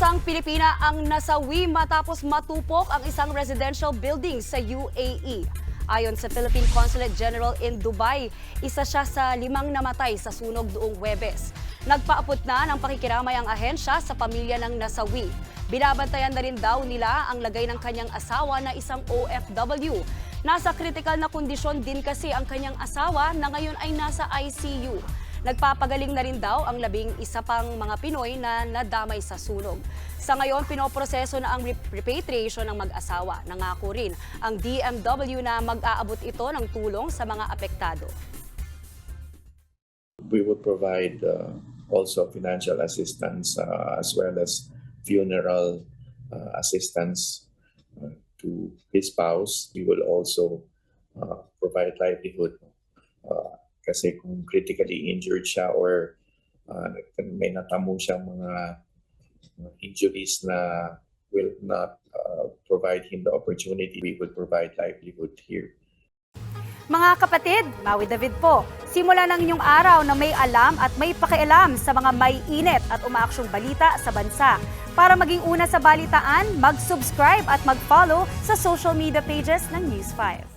Isang Pilipina ang nasawi matapos matupok ang isang residential building sa UAE. Ayon sa Philippine Consulate General in Dubai, isa siya sa 5 namatay sa sunog noong Huwebes. Nagpaabot na ng pakikiramay ang ahensya sa pamilya ng nasawi. Binabantayan na rin daw nila ang lagay ng kanyang asawa na isang OFW. Nasa critical na kondisyon din kasi ang kanyang asawa na ngayon ay nasa ICU. Nagpapagaling na rin daw ang 11 pang mga Pinoy na nadamay sa sunog. Sa ngayon, pinoproseso na ang repatriation ng mag-asawa. Nangako rin ang DMW na mag-aabot ito ng tulong sa mga apektado. We would provide also financial assistance as well as funeral assistance to his spouse. We will also provide livelihood kasi kung critically injured siya or may natamo siyang mga injuries na will not provide him the opportunity, we would provide livelihood here. Mga kapatid, Maui David po. Simula ng inyong araw na may alam at may pakialam sa mga may init at umaaksyong balita sa bansa. Para maging una sa balitaan, mag-subscribe at mag-follow sa social media pages ng News 5.